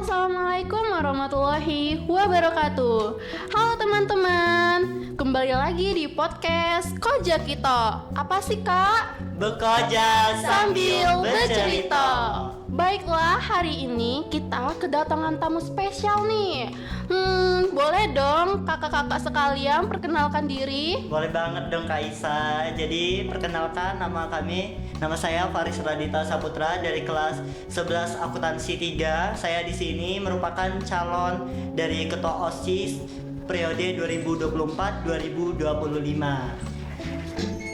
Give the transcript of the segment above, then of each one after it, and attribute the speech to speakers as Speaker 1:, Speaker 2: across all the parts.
Speaker 1: Assalamualaikum warahmatullahi wabarakatuh. Halo teman-teman, kembali lagi di podcast Koja Kita. Apa sih kak?
Speaker 2: Bekoja
Speaker 1: Sambil bercerita. Baiklah, hari ini kita kedatangan tamu spesial nih. Boleh dong kakak-kakak sekalian perkenalkan diri?
Speaker 2: Boleh banget dong Kak Isa. Jadi perkenalkan nama saya Faris Radita Saputra dari kelas 11 Akuntansi 3. Saya di sini merupakan calon dari Ketua OSIS periode 2024-2025.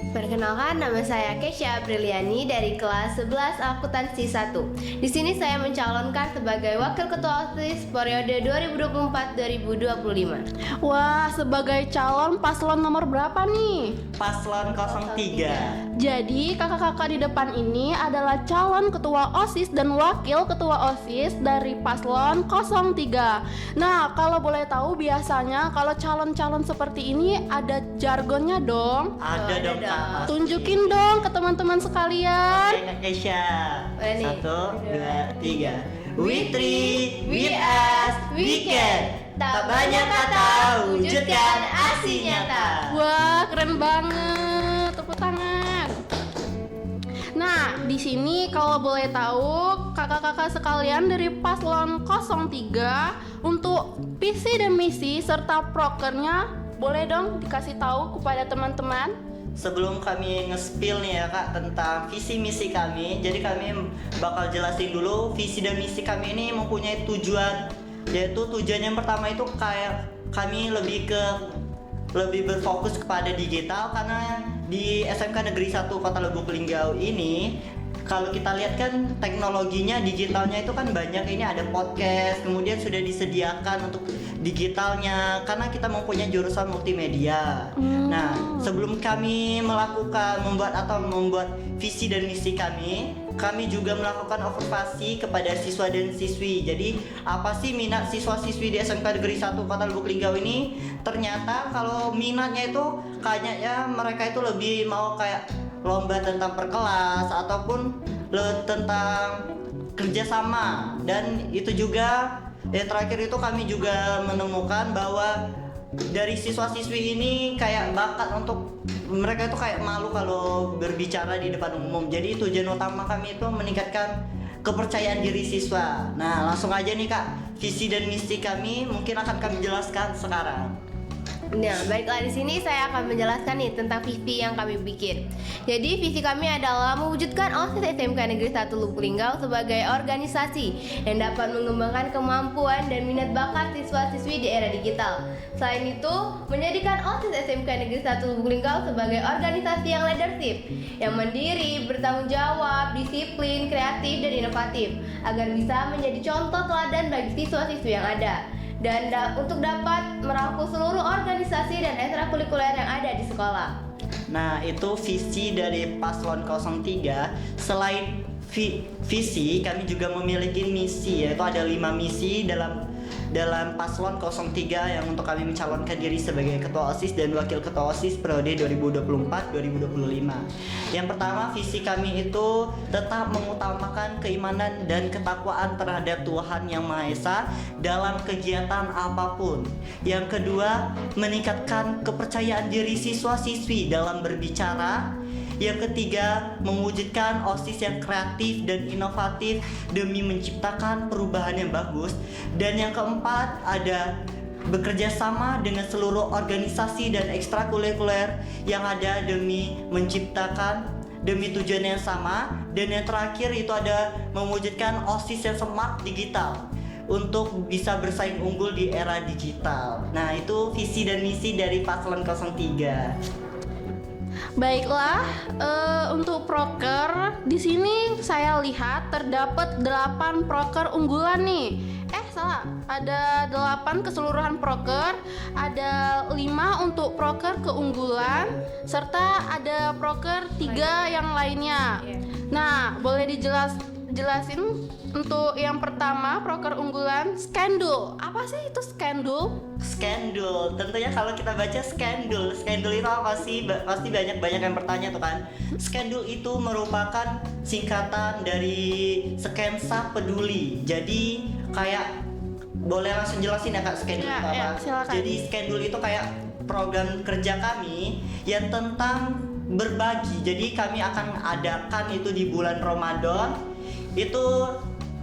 Speaker 3: Perkenalkan, nama saya Kesha Apriliani dari kelas 11 Akuntansi 1. Di sini saya mencalonkan sebagai Wakil Ketua OSIS periode 2024-2025.
Speaker 1: Wah, sebagai calon paslon nomor berapa nih?
Speaker 2: Paslon 03.
Speaker 1: Jadi kakak-kakak di depan ini adalah calon ketua OSIS dan wakil ketua OSIS dari paslon 03. Nah, kalau boleh tahu biasanya kalau calon-calon seperti ini ada jargonnya dong.
Speaker 2: Ada dong Kak. Pasti.
Speaker 1: Tunjukin dong ke teman-teman sekalian.
Speaker 2: Oke Kak Kesha.
Speaker 3: Boleh nih.
Speaker 2: 1, 2, 3. We three, we ask, we can. Tak banyak kata, wujudkan aksi nyata.
Speaker 1: Wah, keren banget. Tepuk tangan. Nah, di sini kalau boleh tahu kakak-kakak sekalian dari paslon 03 untuk visi dan misi serta prokernya boleh dong dikasih tahu kepada teman-teman.
Speaker 2: Sebelum kami nge-spill nih ya Kak tentang visi misi kami, jadi kami bakal jelasin dulu visi dan misi kami ini mempunyai tujuan, yaitu tujuan yang pertama itu kayak kami lebih berfokus kepada digital, karena di SMK Negeri 1 Kota Lubuk Linggau ini kalau kita lihat kan teknologinya digitalnya itu kan banyak. Ini ada podcast, kemudian sudah disediakan untuk digitalnya karena kita mempunyai jurusan multimedia. Nah, sebelum kami membuat visi dan misi kami juga melakukan observasi kepada siswa dan siswi. Jadi, apa sih minat siswa-siswi di SMK Negeri 1 Kota Lubuk Linggau ini? Ternyata kalau minatnya itu kayaknya mereka itu lebih mau kayak lomba tentang perkelas ataupun tentang kerjasama. Dan itu juga terakhir itu kami juga menemukan bahwa dari siswa-siswi ini kayak bakat untuk mereka itu kayak malu kalau berbicara di depan umum. Jadi tujuan utama kami itu meningkatkan kepercayaan diri siswa. Nah, langsung aja nih Kak, visi dan misi kami mungkin akan kami jelaskan sekarang.
Speaker 3: Nah, baiklah, di sini saya akan menjelaskan nih tentang visi yang kami bikin. Jadi visi kami adalah mewujudkan OSIS SMK Negeri 1 Lubuk Linggau sebagai organisasi yang dapat mengembangkan kemampuan dan minat bakat siswa-siswi di era digital. Selain itu, menjadikan OSIS SMK Negeri 1 Lubuk Linggau sebagai organisasi yang leadership, yang mandiri, bertanggung jawab, disiplin, kreatif, dan inovatif, agar bisa menjadi contoh teladan bagi siswa-siswi yang ada. Dan untuk dapat merangkul seluruh organisasi dan ekstrakurikuler yang ada di sekolah.
Speaker 2: Nah, itu visi dari paslon 03. Selain visi, kami juga memiliki misi, yaitu ada 5 misi dalam paslon 03 yang untuk kami mencalonkan diri sebagai ketua OSIS dan wakil ketua OSIS periode 2024-2025. Yang pertama, visi kami itu tetap mengutamakan keimanan dan ketakwaan terhadap Tuhan Yang Maha Esa dalam kegiatan apapun. Yang kedua, meningkatkan kepercayaan diri siswa-siswi dalam berbicara. Yang ketiga, mewujudkan OSIS yang kreatif dan inovatif demi menciptakan perubahan yang bagus. Dan yang keempat, ada bekerja sama dengan seluruh organisasi dan ekstrakurikuler yang ada demi tujuan yang sama. Dan yang terakhir itu ada mewujudkan OSIS yang smart digital untuk bisa bersaing unggul di era digital. Nah, itu visi dan misi dari paslon 03.
Speaker 1: Baiklah, untuk proker di sini saya lihat terdapat 8 proker unggulan nih. Salah, ada 8 keseluruhan proker, ada 5 untuk proker keunggulan, serta ada proker 3 yang lainnya. Nah, boleh jelasin untuk yang pertama proker unggulan skandul. Apa sih itu skandul?
Speaker 2: Skandul, tentunya kalau kita baca skandul itu apa sih? Pasti banyak yang bertanya tuh kan. Skandul itu merupakan singkatan dari sketsa peduli. Jadi kayak boleh langsung jelasin ya Kak Skendul
Speaker 1: Ya,
Speaker 2: itu apa?
Speaker 1: ya, silakan.
Speaker 2: Jadi Skendul itu kayak program kerja kami yang tentang berbagi. Jadi kami akan adakan itu di bulan Ramadan. Itu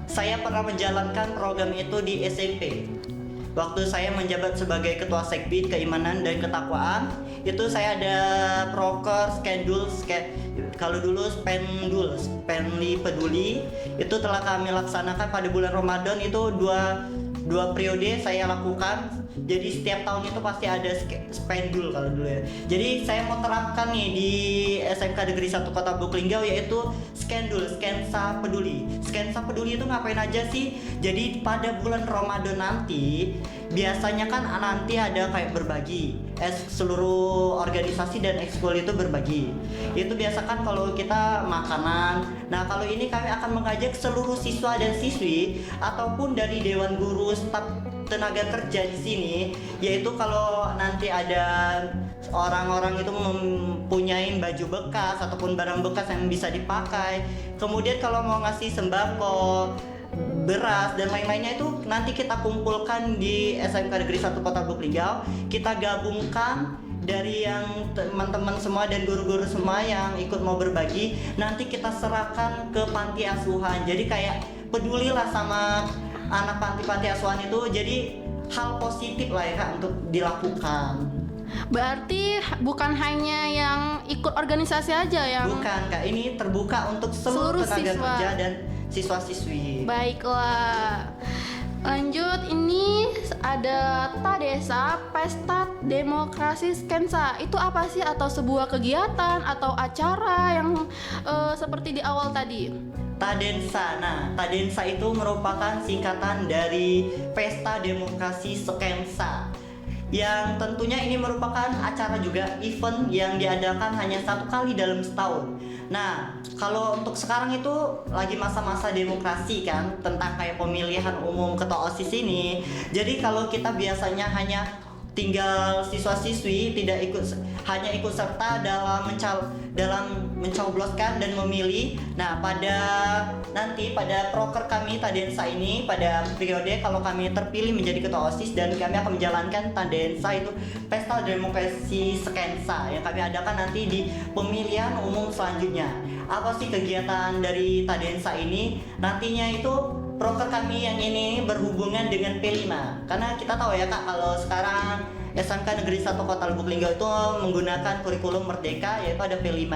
Speaker 2: saya pernah menjalankan program itu di SMP. Waktu saya menjabat sebagai ketua sekbid keimanan dan ketakwaan, itu saya ada proker skendul kalau dulu Spenli Peduli itu telah kami laksanakan pada bulan Ramadan. Itu dua periode saya lakukan. Jadi setiap tahun itu pasti ada spendul kalau dulu ya. Jadi saya mau terapkan nih di SMK Negeri 1 Kota Lubuk Linggau, yaitu skendul, sketsa peduli. Sketsa peduli itu ngapain aja sih? Jadi pada bulan Ramadan nanti biasanya kan nanti ada kayak berbagi. Seluruh organisasi dan ekskul itu berbagi. Itu biasa kan kalau kita makanan. Nah, kalau ini kami akan mengajak seluruh siswa dan siswi ataupun dari dewan guru, staf tenaga kerja di sini, yaitu kalau nanti ada orang-orang itu mempunyai baju bekas ataupun barang bekas yang bisa dipakai, kemudian kalau mau ngasih sembako, beras dan lain-lainnya, itu nanti kita kumpulkan di SMK Negeri 1 Kota Lubuk Linggau. Kita gabungkan dari yang teman-teman semua dan guru-guru semua yang ikut mau berbagi, nanti kita serahkan ke panti asuhan. Jadi kayak pedulilah sama anak panti asuhan itu, jadi hal positif lah ya Kak untuk dilakukan.
Speaker 1: Berarti bukan hanya yang ikut organisasi aja yang
Speaker 2: Bukan Kak, ini terbuka untuk seluruh tenaga
Speaker 1: siswa.
Speaker 2: kerja dan siswa-siswi.
Speaker 1: Baiklah. Lanjut, ini ada Tadesa Pesta Demokrasi Skensa. Itu apa sih? Atau sebuah kegiatan atau acara yang seperti di awal tadi?
Speaker 2: Tadensa. Nah, Tadensa itu merupakan singkatan dari Pesta Demokrasi Skensa, yang tentunya ini merupakan acara juga event yang diadakan hanya 1 kali dalam setahun. Nah, kalau untuk sekarang itu lagi masa-masa demokrasi kan, tentang kayak pemilihan umum ketua OSIS ini. Jadi kalau kita biasanya hanya tinggal siswa-siswi tidak hanya ikut serta dalam mencobloskan dan memilih. Nah, pada proker kami Tadensa ini, pada periode kalau kami terpilih menjadi ketua OSIS dan kami akan menjalankan Tadensa itu Pesta Demokrasi Skensa yang kami adakan nanti di pemilihan umum selanjutnya. Apa sih kegiatan dari Tadensa ini? Nantinya itu proker kami yang ini berhubungan dengan P5. Karena kita tahu ya Kak, kalau sekarang SMK Negeri 1 Kota Lubuk Linggau itu menggunakan kurikulum merdeka, yaitu ada P5.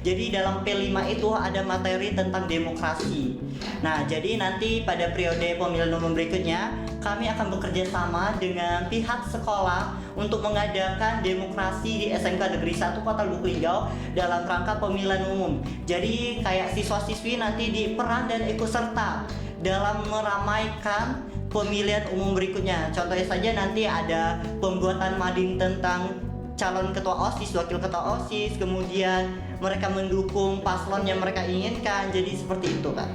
Speaker 2: Jadi dalam P5 itu ada materi tentang demokrasi. Nah, jadi nanti pada periode pemilihan umum berikutnya kami akan bekerja sama dengan pihak sekolah untuk mengadakan demokrasi di SMK Negeri 1 Kota Lubuk Linggau dalam rangka pemilihan umum. Jadi kayak siswa-siswi nanti diperan dan ikut serta dalam meramaikan pemilihan umum berikutnya. Contohnya saja nanti ada pembuatan mading tentang calon ketua OSIS, wakil ketua OSIS, kemudian mereka mendukung paslon yang mereka inginkan. Jadi seperti itu Kak.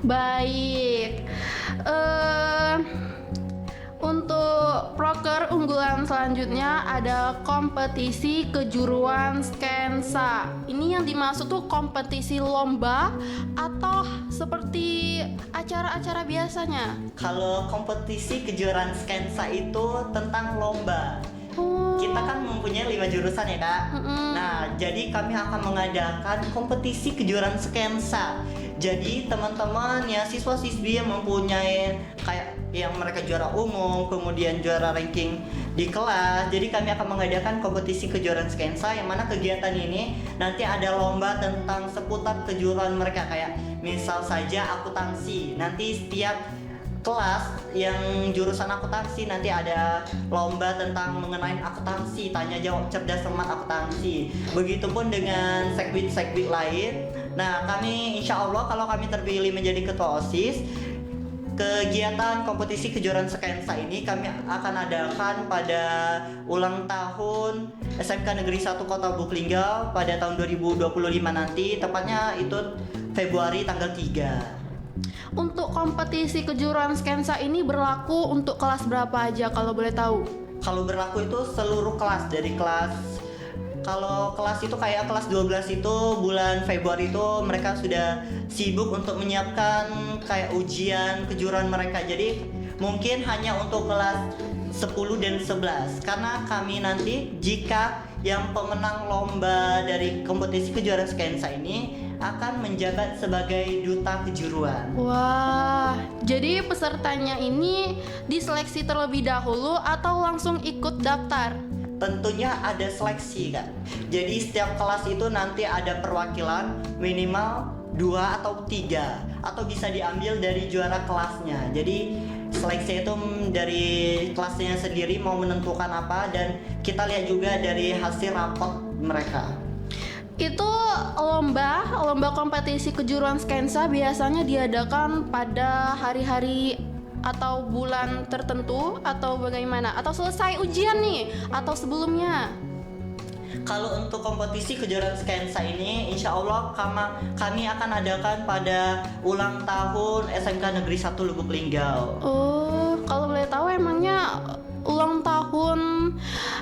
Speaker 1: Baik. Untuk proker unggulan selanjutnya ada kompetisi kejuruan Skensa. Ini yang dimaksud tuh kompetisi lomba atau seperti acara-acara biasanya?
Speaker 2: Kalau kompetisi kejuaraan Skensa itu tentang lomba. Kita kan mempunyai 5 jurusan ya Kak. Nah, jadi kami akan mengadakan kompetisi kejuaraan Skensa. Jadi teman-teman ya, siswa-siswi yang mempunyai kayak yang mereka juara umum, kemudian juara ranking di kelas. Jadi kami akan mengadakan kompetisi kejuaraan Skensa, yang mana kegiatan ini nanti ada lomba tentang seputar kejuaraan mereka, kayak misal saja akuntansi. Nanti setiap kelas yang jurusan akuntansi nanti ada lomba tentang mengenai akuntansi, tanya jawab cerdas cermat akuntansi. Begitupun dengan sekbid-sekbid lain. Nah, kami insya Allah kalau kami terpilih menjadi ketua OSIS, kegiatan kompetisi kejuaraan Skensa ini kami akan adakan pada ulang tahun SMK Negeri 1 Kota Lubuk Linggau pada tahun 2025 nanti, tepatnya itu Februari tanggal 3.
Speaker 1: Untuk kompetisi kejuruan Skensa ini berlaku untuk kelas berapa aja kalau boleh tahu?
Speaker 2: Kalau berlaku itu seluruh kelas, dari kelas Kalau kelas itu kayak kelas 12 itu bulan Februari itu mereka sudah sibuk untuk menyiapkan kayak ujian kejuruan mereka. Jadi mungkin hanya untuk kelas 10 dan 11 karena kami nanti jika yang pemenang lomba dari kompetisi kejuaraan Skensa ini akan menjabat sebagai duta kejuruan.
Speaker 1: Wah, jadi pesertanya ini diseleksi terlebih dahulu atau langsung ikut daftar?
Speaker 2: Tentunya ada seleksi kan. Jadi setiap kelas itu nanti ada perwakilan minimal 2 atau 3 atau bisa diambil dari juara kelasnya. Jadi seleksi itu dari kelasnya sendiri mau menentukan apa dan kita lihat juga dari hasil rapot mereka.
Speaker 1: Itu lomba kompetisi kejuruan Skensa biasanya diadakan pada hari-hari atau bulan tertentu atau bagaimana? Atau selesai ujian nih atau sebelumnya?
Speaker 2: Kalau untuk kompetisi kejuaraan Skensa ini insya Allah kami akan adakan pada ulang tahun SMK Negeri 1 Lubuk Linggau.
Speaker 1: Oh, kalau boleh tahu emangnya ulang tahun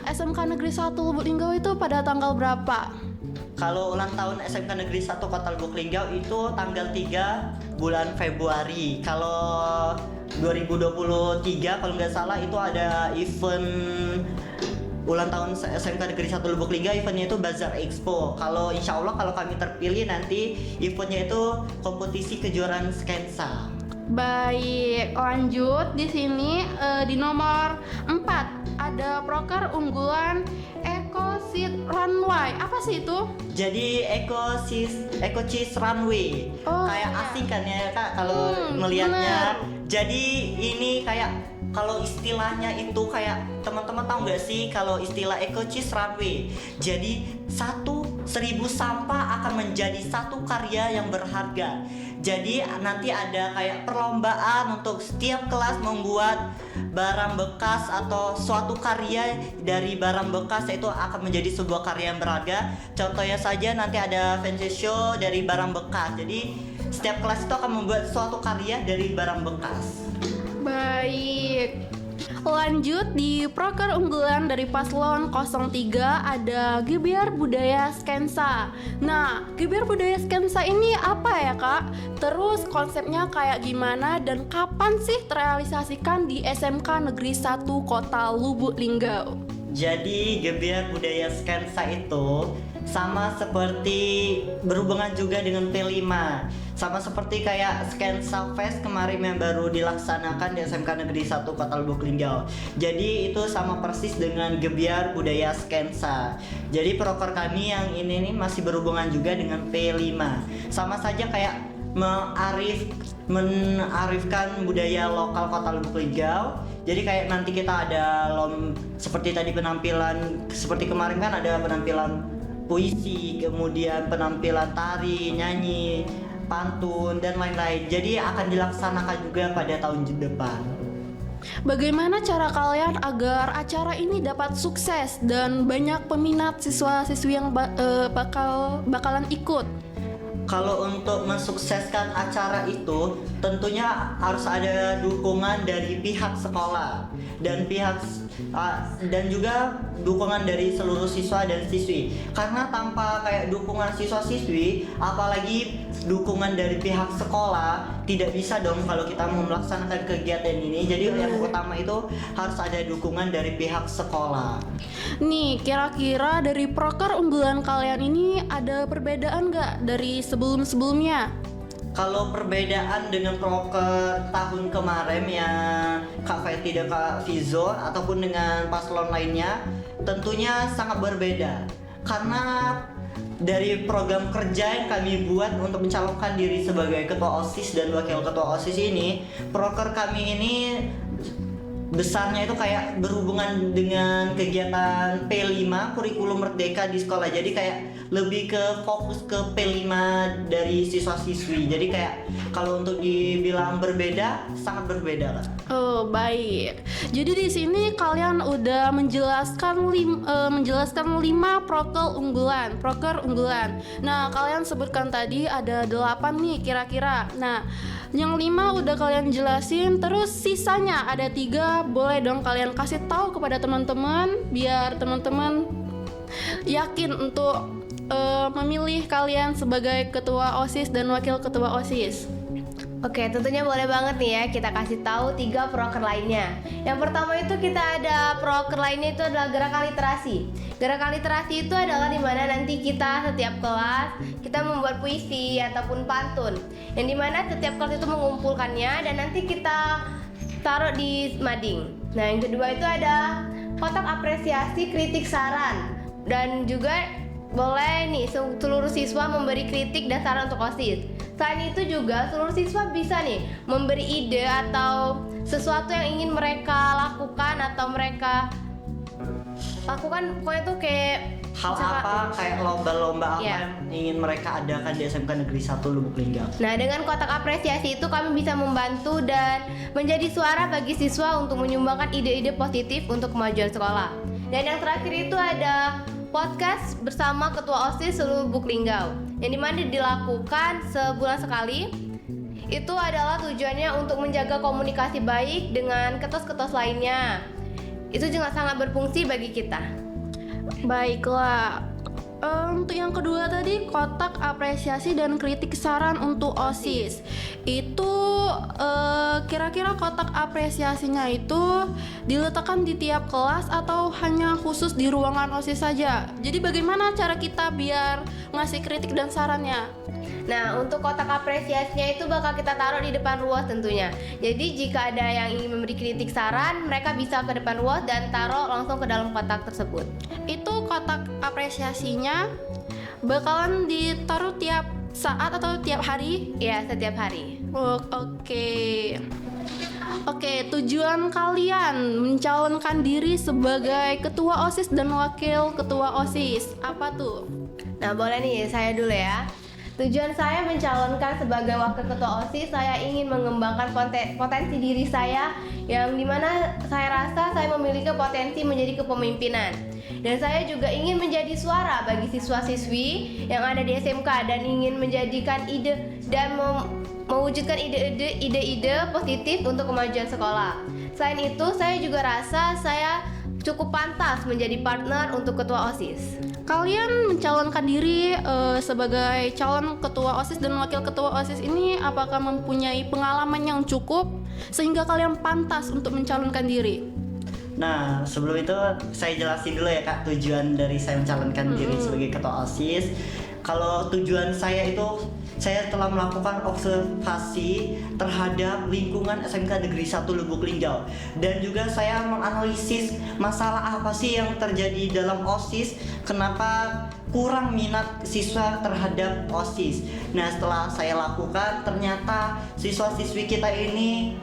Speaker 1: SMK Negeri 1 Lubuk Linggau itu pada tanggal berapa?
Speaker 2: Kalau ulang tahun SMK Negeri 1 Kota Lubuk Linggau itu tanggal 3 bulan Februari. Kalau 2023 kalau nggak salah itu ada event ulang tahun SMK Negeri 1 Lubuk Linggau, eventnya itu Bazar Expo. Kalau insya Allah kalau kami terpilih nanti eventnya itu kompetisi kejuaraan Skensa.
Speaker 1: Baik, lanjut di sini di nomor 4 ada proker unggulan Eco-Seed Runway. Apa sih itu?
Speaker 2: Jadi Eco-Cheese Runway.
Speaker 1: Oh,
Speaker 2: kayak
Speaker 1: iya.
Speaker 2: asing kan ya Kak kalau melihatnya. Jadi ini kayak kalau istilahnya itu kayak teman-teman tahu nggak sih kalau istilah Eco-Cheese Runway? Jadi 1.000 sampah akan menjadi satu karya yang berharga. Jadi nanti ada kayak perlombaan untuk setiap kelas membuat barang bekas atau suatu karya dari barang bekas itu akan menjadi sebuah karya yang berharga. Contohnya saja nanti ada fancy show dari barang bekas. Jadi setiap kelas itu akan membuat suatu karya dari barang bekas.
Speaker 1: Baik. Lanjut di proker unggulan dari paslon 03 ada Gebiar Budaya Skensa. Nah, Gebiar Budaya Skensa ini apa ya Kak? Terus konsepnya kayak gimana dan kapan sih terrealisasikan di SMK Negeri 1 Kota Lubuk Linggau?
Speaker 2: Jadi Gebiar Budaya Skensa itu sama seperti berhubungan juga dengan P5. Sama seperti kayak Skensa Fest kemarin yang baru dilaksanakan di SMK Negeri 1 Kota Lubuk Linggau. Jadi itu sama persis dengan Gebiar Budaya Skensa. Jadi proker kami yang ini nih masih berhubungan juga dengan P5. Sama saja kayak menarifkan budaya lokal Kota Lubuk Linggau. Jadi kayak nanti kita ada seperti tadi penampilan seperti kemarin kan ada penampilan puisi, kemudian penampilan tari, nyanyi, pantun dan lain-lain. Jadi akan dilaksanakan juga pada tahun depan.
Speaker 1: Bagaimana cara kalian agar acara ini dapat sukses dan banyak peminat siswa-siswi yang bakalan ikut?
Speaker 2: Kalau untuk mensukseskan acara itu tentunya harus ada dukungan dari pihak sekolah dan juga dukungan dari seluruh siswa dan siswi. Karena tanpa kayak dukungan siswa-siswi, apalagi dukungan dari pihak sekolah, tidak bisa dong kalau kita mau melaksanakan kegiatan ini. Jadi yang utama itu harus ada dukungan dari pihak sekolah.
Speaker 1: Nih, kira-kira dari proker unggulan kalian ini ada perbedaan nggak dari sebelum-sebelumnya?
Speaker 2: Kalau perbedaan dengan proker tahun kemarin yang Kak Feti dan Kak Fizo ataupun dengan paslon lainnya tentunya sangat berbeda. Karena dari program kerja yang kami buat untuk mencalonkan diri sebagai ketua OSIS dan wakil ketua OSIS ini, proker kami ini besarnya itu kayak berhubungan dengan kegiatan P5 kurikulum merdeka di sekolah. Jadi kayak lebih ke fokus ke P5 dari siswa-siswi. Jadi kayak kalau untuk dibilang berbeda, sangat berbeda lah.
Speaker 1: Oh, baik. Jadi di sini kalian udah menjelaskan 5 proker unggulan. Nah, kalian sebutkan tadi ada 8 nih kira-kira. Nah, yang 5 udah kalian jelasin, terus sisanya ada 3. Boleh dong kalian kasih tahu kepada teman-teman biar teman-teman yakin untuk memilih kalian sebagai ketua OSIS dan wakil ketua OSIS?
Speaker 3: Oke, tentunya boleh banget nih ya kita kasih tahu 3 proker lainnya. Yang pertama itu kita ada proker lainnya itu adalah gerakan literasi. Gerakan literasi itu adalah dimana nanti kita setiap kelas kita membuat puisi ataupun pantun, yang dimana setiap kelas itu mengumpulkannya dan nanti kita taruh di mading. Nah, yang kedua itu ada kotak apresiasi kritik saran, dan juga boleh nih seluruh siswa memberi kritik dan saran untuk OSIS. Selain itu juga seluruh siswa bisa nih memberi ide atau sesuatu yang ingin mereka lakukan atau mereka lakukan, pokoknya tuh kayak
Speaker 2: Hal apa kayak lomba-lomba apa
Speaker 3: Iya.
Speaker 2: yang ingin mereka adakan di SMK Negeri 1 Lubuk Linggau.
Speaker 3: Nah, dengan kotak apresiasi itu kami bisa membantu dan menjadi suara bagi siswa untuk menyumbangkan ide-ide positif untuk kemajuan sekolah. Dan yang terakhir itu ada podcast bersama Ketua OSIS seluruh Lubuk Linggau, yang dimana dilakukan sebulan sekali. Itu adalah tujuannya untuk menjaga komunikasi baik dengan ketos-ketos lainnya. Itu juga sangat berfungsi bagi kita.
Speaker 1: Baiklah, untuk yang kedua tadi kotak apresiasi dan kritik saran untuk OSIS. Itu kira-kira kotak apresiasinya itu diletakkan di tiap kelas atau hanya khusus di ruangan OSIS saja? Jadi bagaimana cara kita biar ngasih kritik dan sarannya?
Speaker 3: Nah, untuk kotak apresiasinya itu bakal kita taruh di depan ruas tentunya. Jadi jika ada yang ingin memberi kritik saran, mereka bisa ke depan ruas dan taruh langsung ke dalam kotak tersebut.
Speaker 1: Itu kotak apresiasinya bakalan ditaruh tiap saat atau tiap hari?
Speaker 3: Ya, setiap hari.
Speaker 1: Oke, tujuan kalian mencalonkan diri sebagai ketua OSIS dan wakil ketua OSIS apa tuh?
Speaker 3: Nah, boleh nih saya dulu ya. Tujuan saya mencalonkan sebagai wakil ketua OSIS, saya ingin mengembangkan potensi diri saya, yang dimana saya rasa saya memiliki potensi menjadi kepemimpinan. Dan saya juga ingin menjadi suara bagi siswa-siswi yang ada di SMK dan ingin menjadikan ide dan mewujudkan ide-ide positif untuk kemajuan sekolah. Selain itu, saya juga rasa saya cukup pantas menjadi partner untuk ketua OSIS.
Speaker 1: Kalian mencalonkan diri sebagai calon ketua OSIS dan wakil ketua OSIS ini apakah mempunyai pengalaman yang cukup sehingga kalian pantas untuk mencalonkan diri?
Speaker 2: Nah, sebelum itu saya jelasin dulu ya Kak, tujuan dari saya mencalonkan diri sebagai ketua OSIS. Kalau tujuan saya itu, saya telah melakukan observasi terhadap lingkungan SMK Negeri 1 Lubuk Linggau, dan juga saya menganalisis masalah apa sih yang terjadi dalam OSIS, kenapa kurang minat siswa terhadap OSIS. Nah, setelah saya lakukan, ternyata siswa-siswi kita ini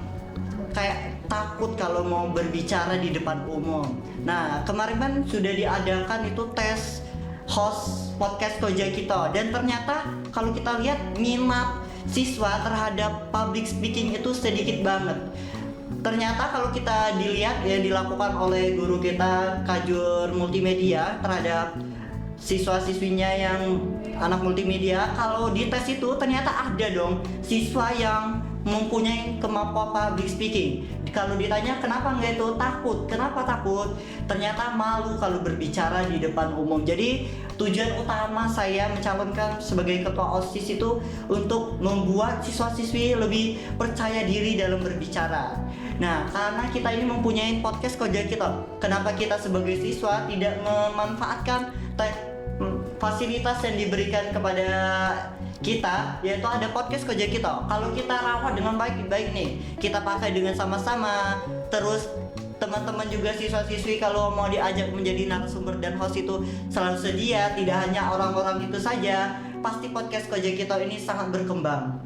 Speaker 2: kayak takut kalau mau berbicara di depan umum. Nah, kemarin kan sudah diadakan itu tes host podcast Koja Kita, dan ternyata kalau kita lihat minat siswa terhadap public speaking itu sedikit banget. Ternyata kalau kita dilihat yang dilakukan oleh guru kita Kajur Multimedia terhadap siswa-siswinya yang anak multimedia, kalau di tes itu ternyata ada dong siswa yang mempunyai kemampuan public speaking. Kalau ditanya kenapa nggak itu, takut. Kenapa takut? Ternyata malu kalau berbicara di depan umum. Jadi tujuan utama saya mencalonkan sebagai ketua OSIS itu untuk membuat siswa-siswi lebih percaya diri dalam berbicara. Nah, karena kita ini mempunyai podcast Koja Kita, kenapa kita sebagai siswa tidak memanfaatkan fasilitas yang diberikan kepada kita, yaitu ada podcast Koja Kita. Kalau kita rawat dengan baik nih, kita pakai dengan sama-sama, terus teman-teman juga siswa-siswi kalau mau diajak menjadi narasumber dan host itu selalu sedia, tidak hanya orang-orang itu saja, pasti podcast Koja Kita ini sangat berkembang.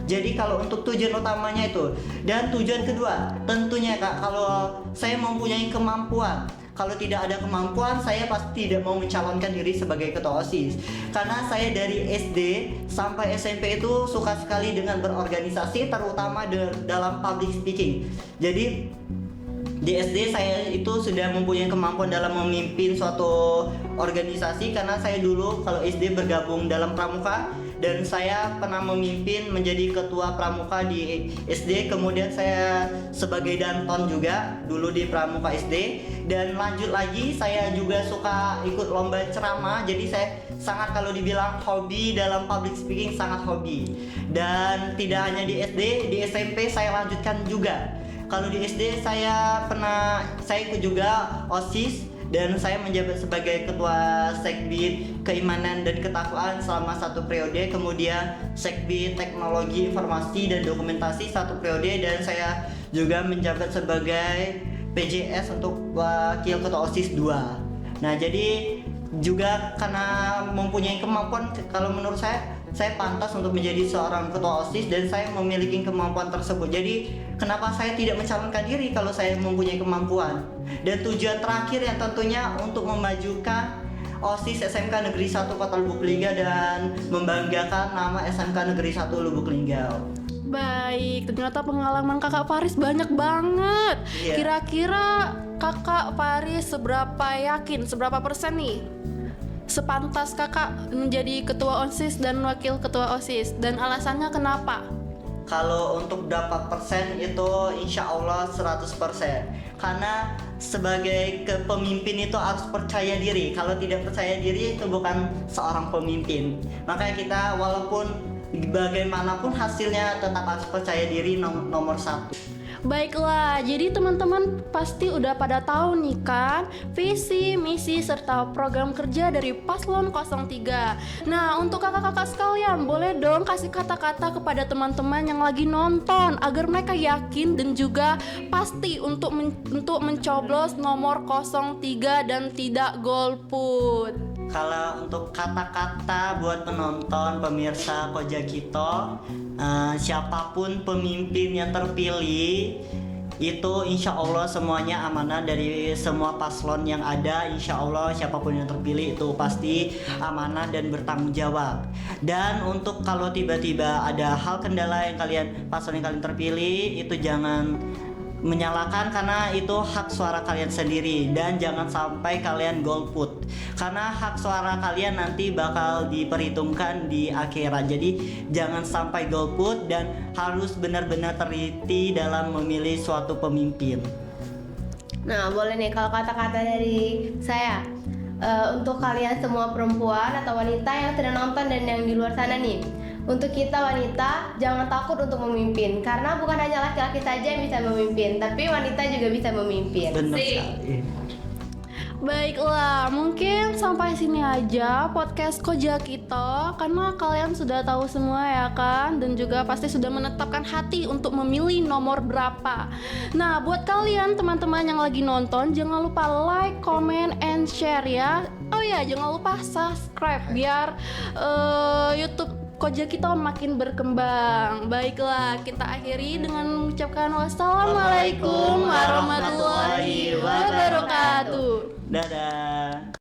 Speaker 2: Jadi kalau untuk tujuan utamanya itu, dan tujuan kedua tentunya Kak, kalau saya mempunyai kemampuan. Kalau tidak ada kemampuan, saya pasti tidak mau mencalonkan diri sebagai ketua OSIS. Karena saya dari SD sampai SMP itu suka sekali dengan berorganisasi, terutama dalam public speaking. Jadi di SD saya itu sudah mempunyai kemampuan dalam memimpin suatu organisasi, karena saya dulu kalau SD bergabung dalam pramuka dan saya pernah memimpin menjadi ketua pramuka di SD, kemudian saya sebagai danton juga dulu di pramuka SD, dan lanjut lagi saya juga suka ikut lomba ceramah. Jadi saya sangat, kalau dibilang hobi dalam public speaking, sangat hobi. Dan tidak hanya di SD, di SMP saya lanjutkan juga. Kalau di SD saya ikut juga OSIS, dan saya menjabat sebagai ketua Sekbid Keimanan dan Ketakwaan selama 1 periode, kemudian Sekbid Teknologi Informasi dan Dokumentasi 1 periode, dan saya juga menjabat sebagai PJS untuk wakil ketua OSIS 2. Nah, jadi juga karena mempunyai kemampuan, kalau menurut saya pantas untuk menjadi seorang ketua OSIS dan saya memiliki kemampuan tersebut. Jadi kenapa saya tidak mencalonkan diri kalau saya mempunyai kemampuan? Dan tujuan terakhir yang tentunya untuk memajukan OSIS SMK Negeri 1 Kota Lubuk Linggau dan membanggakan nama SMK Negeri 1 Lubuk Linggau.
Speaker 1: Baik, ternyata pengalaman kakak Faris banyak banget.
Speaker 2: Iya.
Speaker 1: Kira-kira kakak Faris seberapa persen nih sepantas kakak menjadi ketua OSIS dan wakil ketua OSIS, dan alasannya kenapa?
Speaker 2: Kalau untuk berapa persen itu insya Allah 100%. Karena sebagai pemimpin itu harus percaya diri. Kalau tidak percaya diri itu bukan seorang pemimpin. Makanya kita walaupun bagaimanapun hasilnya tetap harus percaya diri, nomor 1.
Speaker 1: Baiklah, jadi teman-teman pasti udah pada tahu nih kan visi, misi, serta program kerja dari Paslon 03. Nah, untuk kakak-kakak sekalian, boleh dong kasih kata-kata kepada teman-teman yang lagi nonton agar mereka yakin dan juga pasti untuk mencoblos nomor 03 dan tidak golput.
Speaker 2: Kalau untuk kata-kata buat penonton, pemirsa Koja Kito, siapapun pemimpin yang terpilih itu insya Allah semuanya amanah dari semua paslon yang ada. Insya Allah siapapun yang terpilih itu pasti amanah dan bertanggung jawab. Dan untuk kalau tiba-tiba ada hal kendala yang paslon yang kalian terpilih, itu jangan menyalahkan karena itu hak suara kalian sendiri, dan jangan sampai kalian golput karena hak suara kalian nanti bakal diperhitungkan di akhirat. Jadi jangan sampai golput dan harus benar-benar teliti dalam memilih suatu pemimpin.
Speaker 3: Nah, boleh nih kalau kata-kata dari saya untuk kalian semua perempuan atau wanita yang sedang nonton dan yang di luar sana nih. Untuk kita wanita, jangan takut untuk memimpin, karena bukan hanya laki-laki saja yang bisa memimpin, tapi wanita juga bisa memimpin.
Speaker 2: Benar sekali.
Speaker 1: Baiklah, mungkin sampai sini aja podcast Koja Kito, karena kalian sudah tahu semua ya kan, dan juga pasti sudah menetapkan hati untuk memilih nomor berapa. Nah, buat kalian teman-teman yang lagi nonton, jangan lupa like, comment, and share ya. Oh ya, jangan lupa subscribe biar YouTube Koja Kito makin berkembang. Baiklah, kita akhiri dengan mengucapkan wassalamualaikum warahmatullahi wabarakatuh.
Speaker 2: Dadah.